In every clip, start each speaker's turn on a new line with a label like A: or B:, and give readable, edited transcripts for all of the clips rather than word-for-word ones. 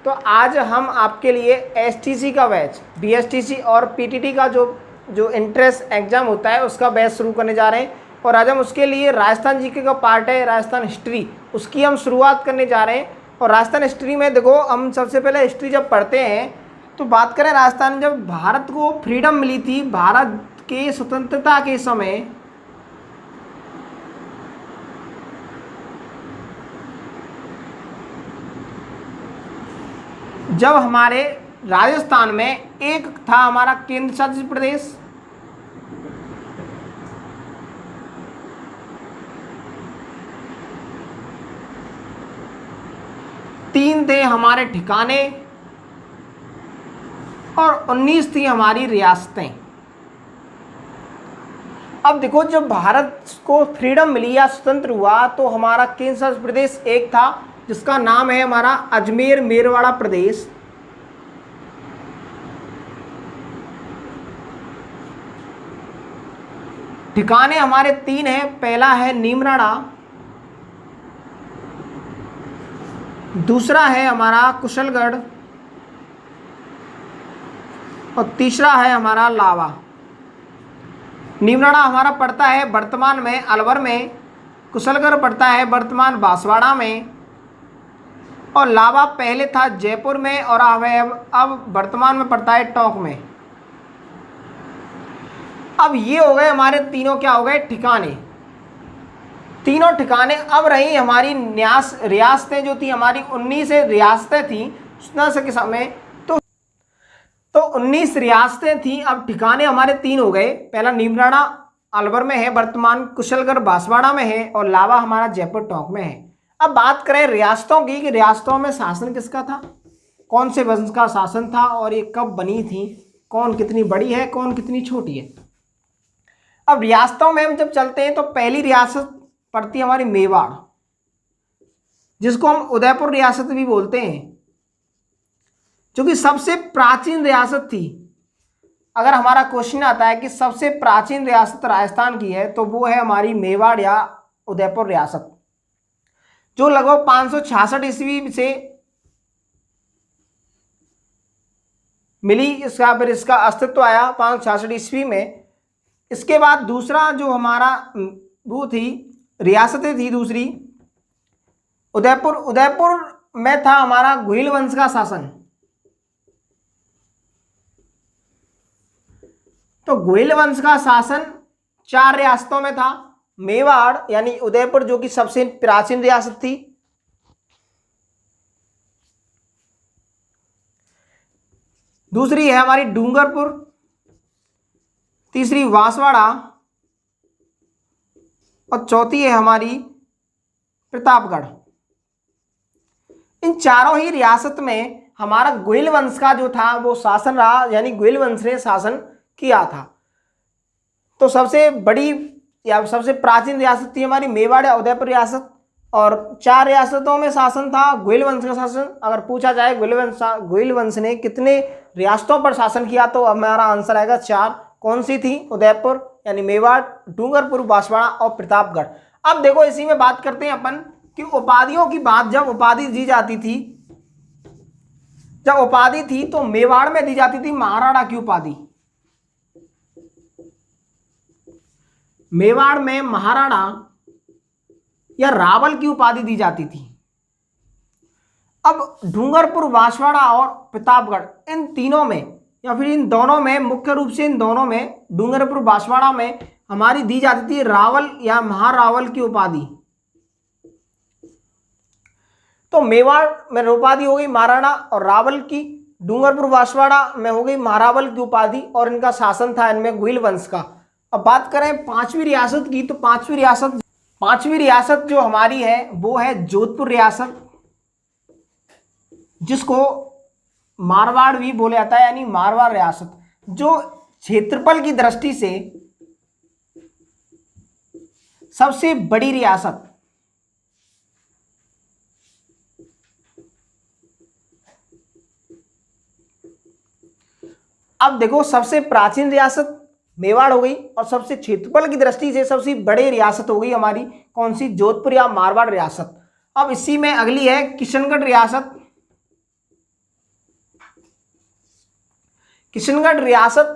A: तो आज हम आपके लिए एसटीसी का बैच, बीएसटीसी और पीटीटी का जो इंट्रेंस एग्जाम होता है उसका बैच शुरू करने जा रहे हैं। और आज हम उसके लिए राजस्थान जीके का पार्ट है राजस्थान हिस्ट्री, उसकी हम शुरुआत करने जा रहे हैं। और राजस्थान हिस्ट्री में देखो, हम सबसे पहले हिस्ट्री जब पढ़ते हैं तो बात करें राजस्थान, जब भारत को फ्रीडम मिली थी, भारत के स्वतंत्रता के समय जब हमारे राजस्थान में एक था हमारा केंद्र शासित प्रदेश, तीन थे हमारे ठिकाने और 19 थी हमारी रियासतें। अब देखो, जब भारत को फ्रीडम मिली या स्वतंत्र हुआ तो हमारा केंद्र शासित प्रदेश एक था जिसका नाम है हमारा अजमेर मेरवाड़ा प्रदेश। ठिकाने हमारे तीन हैं, पहला है नीमराणा, दूसरा है हमारा कुशलगढ़ और तीसरा है हमारा लावा। नीमराणा हमारा पड़ता है वर्तमान में अलवर में, कुशलगढ़ पड़ता है वर्तमान बांसवाड़ा में, और लावा पहले था जयपुर में और अब वर्तमान में पड़ता है टोंक में। अब ये हो गए हमारे तीनों, क्या हो गए, ठिकाने। तीनों ठिकाने। अब रही हमारी रियासतें जो थी हमारी 19 रियासतें थी उस के समय, तो 19 रियासतें थी। अब ठिकाने हमारे तीन हो गए, पहला नीमराणा अलवर में है वर्तमान, कुशलगढ़ बांसवाड़ा में है और लावा हमारा जयपुर टोंक में है। अब बात करें रियासतों की कि रियासतों में शासन किसका था, कौन से वंश का शासन था और ये कब बनी थी, कौन कितनी बड़ी है कौन कितनी छोटी है। अब रियासतों में हम जब चलते हैं तो पहली रियासत पड़ती है हमारी मेवाड़, जिसको हम उदयपुर रियासत भी बोलते हैं, जो कि सबसे प्राचीन रियासत थी। अगर हमारा क्वेश्चन आता है कि सबसे प्राचीन रियासत राजस्थान की है तो वो है हमारी मेवाड़ या उदयपुर रियासत, जो लगभग 566 ईस्वी से मिली। इसका फिर इसका अस्तित्व आया 566 ईस्वी में। इसके बाद दूसरा जो हमारा वो थी रियासतें थी दूसरी उदयपुर। उदयपुर में था हमारा गुहिल वंश का शासन। तो गुहिल वंश का शासन 4 रियासतों में था। मेवाड़ यानी उदयपुर जो कि सबसे प्राचीन रियासत थी, दूसरी है हमारी डूंगरपुर, तीसरी बांसवाड़ा और चौथी है हमारी प्रतापगढ़। इन चारों ही रियासत में हमारा गुहिल वंश का जो था वो शासन रहा, यानी गुहिल वंश ने शासन किया था। तो सबसे बड़ी या सबसे प्राचीन रियासत थी हमारी मेवाड़ या उदयपुर रियासत, और 4 रियासतों में शासन था गुहिल वंश का शासन। अगर पूछा जाए गुहिल वंश ने कितने रियासतों पर शासन किया तो हमारा आंसर आएगा 4। कौन सी थी, उदयपुर यानी मेवाड़, डूंगरपुर, बांसवाड़ा और प्रतापगढ़। अब देखो, इसी में बात करते हैं अपन कि उपाधियों की बात। जब उपाधि दी जाती थी, जब उपाधि थी तो मेवाड़ में दी जाती थी महाराणा की उपाधि। मेवाड़ में महाराणा या रावल की उपाधि दी जाती थी। अब डूंगरपुर, बांसवाड़ा और प्रतापगढ़, इन तीनों में या फिर इन दोनों में, मुख्य रूप से इन दोनों में, डूंगरपुर बांसवाड़ा में हमारी दी जाती थी रावल या महारावल की उपाधि। तो मेवाड़ में उपाधि हो गई महाराणा और रावल की, डूंगरपुर बांसवाड़ा में हो गई महारावल की उपाधि और इनका शासन था इनमें गुहिल वंश का। अब बात करें पांचवी रियासत की, तो पांचवी रियासत जो हमारी है वो है जोधपुर रियासत, जिसको मारवाड़ भी बोला जाता है, यानी मारवाड़ रियासत, जो क्षेत्रफल की दृष्टि से सबसे बड़ी रियासत। अब देखो, सबसे प्राचीन रियासत मेवाड़ हो गई और सबसे क्षेत्रफल की दृष्टि से सबसे बड़ी रियासत हो गई हमारी कौन सी, जोधपुर या मारवाड़ रियासत। अब इसी में अगली है किशनगढ़ रियासत, किशनगढ़ रियासत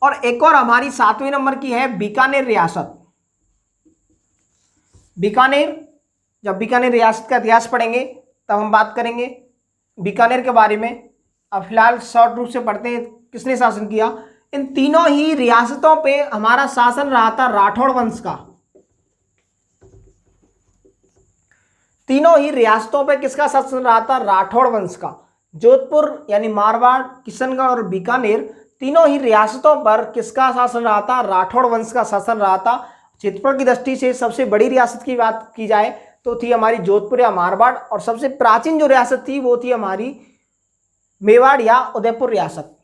A: और एक और हमारी 7वें नंबर की है बीकानेर रियासत। बीकानेर, जब बीकानेर रियासत का इतिहास पढ़ेंगे तब हम बात करेंगे बीकानेर के बारे में। अब फिलहाल शॉर्ट रूप से पढ़ते हैं किसने शासन किया। इन तीनों ही रियासतों पे हमारा शासन रहा था राठौड़ वंश का। तीनों ही रियासतों पे किसका शासन रहा था? राठौड़ वंश का। जोधपुर यानी मारवाड़, किशनगढ़ और बीकानेर, तीनों ही रियासतों पर किसका शासन रहा था? राठौड़ वंश का शासन रहा था। क्षेत्रफल की दृष्टि से सबसे बड़ी रियासत की बात की जाए तो थी हमारी जोधपुर या मारवाड़, और सबसे प्राचीन जो रियासत थी वो थी हमारी मेवाड़ या उदयपुर रियासत।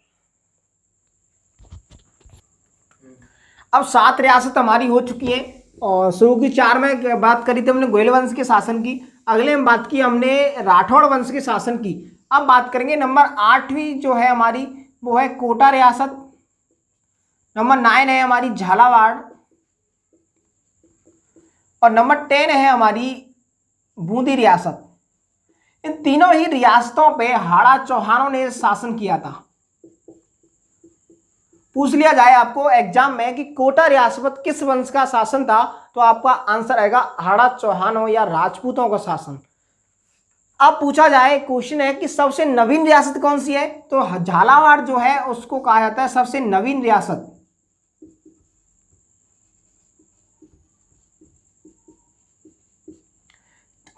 A: अब 7 रियासत हमारी हो चुकी है और शुरू की 4 में बात करी थी हमने गोयल वंश के शासन की। अगले में बात की हमने राठौड़ वंश के शासन की। अब बात करेंगे नंबर 8वीं जो है हमारी वो है कोटा रियासत। नंबर 9 है हमारी झालावाड़ और नंबर 10 है हमारी बूंदी रियासत। इन तीनों ही रियासतों पे हाड़ा चौहानों ने शासन किया था। पूछ लिया जाए आपको एग्जाम में कि कोटा रियासत किस वंश का शासन था, तो आपका आंसर आएगा हाड़ा चौहानों या राजपूतों का शासन। अब पूछा जाए, क्वेश्चन है कि सबसे नवीन रियासत कौन सी है, तो झालावाड़ जो है उसको कहा जाता है सबसे नवीन रियासत।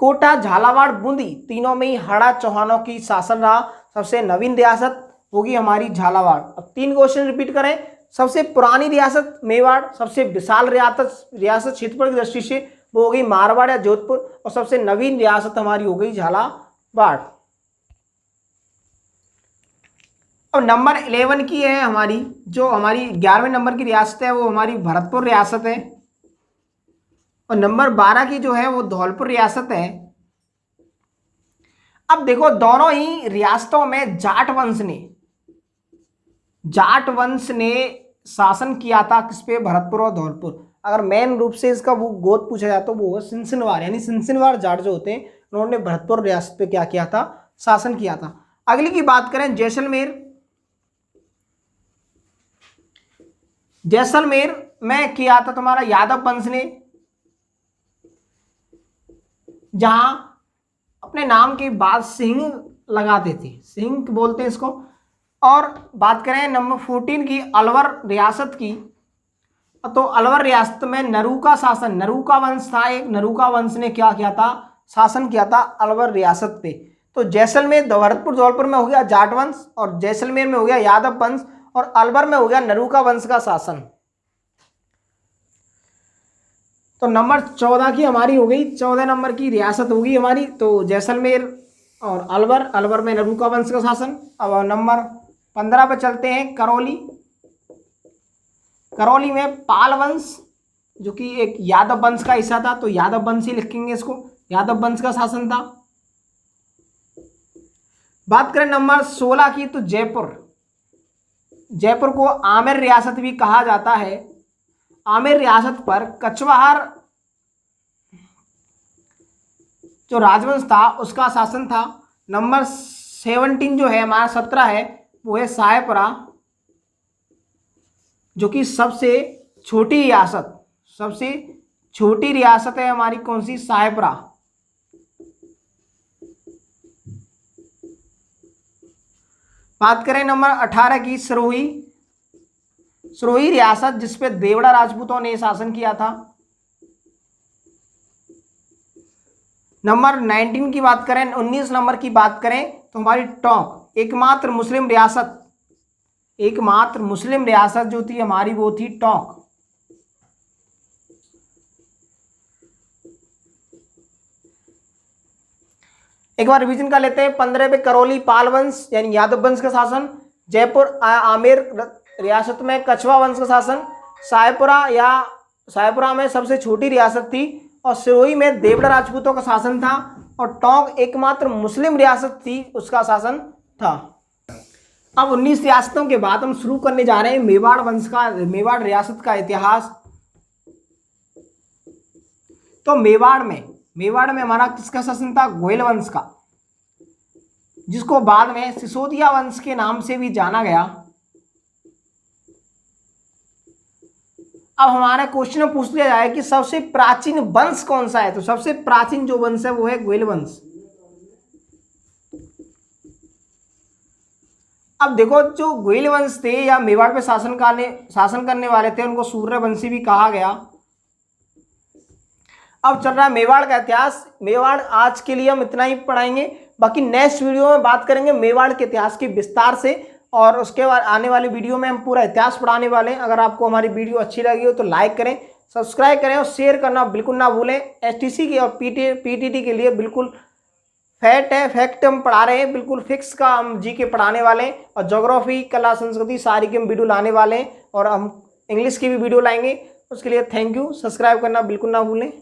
A: कोटा, झालावाड़, बूंदी तीनों में ही हाड़ा चौहानों की शासन रहा। सबसे नवीन रियासत होगी हमारी झालावाड़। अब 3 क्वेश्चन रिपीट करें। सबसे पुरानी रियासत मेवाड़, सबसे विशाल रियासत क्षेत्रफल की दृष्टि से वो हो गई मारवाड़ या जोधपुर, और सबसे नवीन रियासत हमारी हो गई झालावाड़। अब नंबर 11 की है हमारी, जो हमारी 11वें नंबर की रियासत है वो हमारी भरतपुर रियासत है, और नंबर 12 की जो है वो धौलपुर रियासत है। अब देखो दोनों ही रियासतों में जाट वंश ने शासन किया था किस पे? भरतपुर और धौलपुर। अगर मेन रूप से इसका वो गोत्र पूछा जाए तो वो सिंसनवार, यानी सिंसनवार जाट जो होते हैं उन्होंने भरतपुर रियासत पे क्या किया था? शासन किया था। अगली की बात करें जैसलमेर में किया था तुम्हारा यादव वंश ने, जहां अपने नाम के बाद सिंह लगाते थे, सिंह बोलते हैं इसको। और बात करें नंबर 14 की अलवर रियासत की, तो अलवर रियासत में नरूका शासन, नरूका वंश था एक, नरूका वंश ने क्या किया था? शासन किया था अलवर रियासत पे। तो जैसलमेर, भरतपुर, धौलपुर में हो गया जाट वंश, और जैसलमेर में हो गया यादव वंश, और अलवर में हो गया नरूका वंश का शासन। तो नंबर 14 की हमारी हो गई, 14 नंबर की रियासत होगी हमारी तो जैसलमेर और अलवर में नरूका वंश का शासन। अब नंबर 15 पे चलते हैं, करौली में पाल वंश जो कि एक यादव वंश का हिस्सा था, तो यादव वंश ही लिखेंगे इसको, यादव वंश का शासन था। बात करें नंबर 16 की, तो जयपुर को आमेर रियासत भी कहा जाता है। आमेर रियासत पर कछवाहार जो राजवंश था उसका शासन था। नंबर 17 जो है हमारा 17 है वो है साहेबरा, जो कि सबसे छोटी रियासत है हमारी, कौन सी? साहेबरा। बात करें नंबर 18 की, सिरोही रियासत जिसपे देवड़ा राजपूतों ने शासन किया था। नंबर 19 की बात करें, 19 नंबर की बात करें तो हमारी टोंक, एकमात्र मुस्लिम रियासत जो थी हमारी वो थी टोंक। एक बार रिवीजन कर लेते हैं। 15 पे करौली पाल वंश यानी यादव वंश का शासन, जयपुर आमेर रियासत में कछवा वंश का शासन, साहेबरा में सबसे छोटी रियासत थी, और सिरोही में देवड़ा राजपूतों का शासन था, और टोंक एकमात्र मुस्लिम रियासत थी उसका शासन था। अब 19 रियासतों के बाद हम शुरू करने जा रहे हैं मेवाड़ रियासत का इतिहास। तो मेवाड़ में मेवाड़ में हमारा किसका शासन था? गोयल वंश का, जिसको बाद में सिसोदिया वंश के नाम से भी जाना गया। अब हमारा क्वेश्चन में पूछ लिया जाए कि सबसे प्राचीन वंश कौन सा है, तो सबसे प्राचीन जो वंश है वो है गोयल वंश। अब देखो, जो गोयल वंश थे या मेवाड़ पे शासन करने वाले थे, उनको सूर्यवंशी भी कहा गया। अब चल रहा है मेवाड़ का इतिहास। मेवाड़ आज के लिए हम इतना ही पढ़ाएंगे, बाकी नेक्स्ट वीडियो में बात करेंगे मेवाड़ के इतिहास की विस्तार से, और उसके बाद आने वाली वीडियो में हम पूरा इतिहास पढ़ाने वाले हैं। अगर आपको हमारी वीडियो अच्छी लगी हो तो लाइक करें, सब्सक्राइब करें और शेयर करना बिल्कुल ना भूलें। एसटीसी के और पीटीटी के लिए बिल्कुल फैक्ट हम पढ़ा रहे हैं, बिल्कुल फिक्स का हम जीके पढ़ाने वाले हैं, और ज्योग्राफी, कला, संस्कृति सारी की हम वीडियो लाने वाले हैं, और हम इंग्लिश की भी वीडियो लाएंगे। उसके लिए थैंक यू। सब्सक्राइब करना बिल्कुल ना भूलें।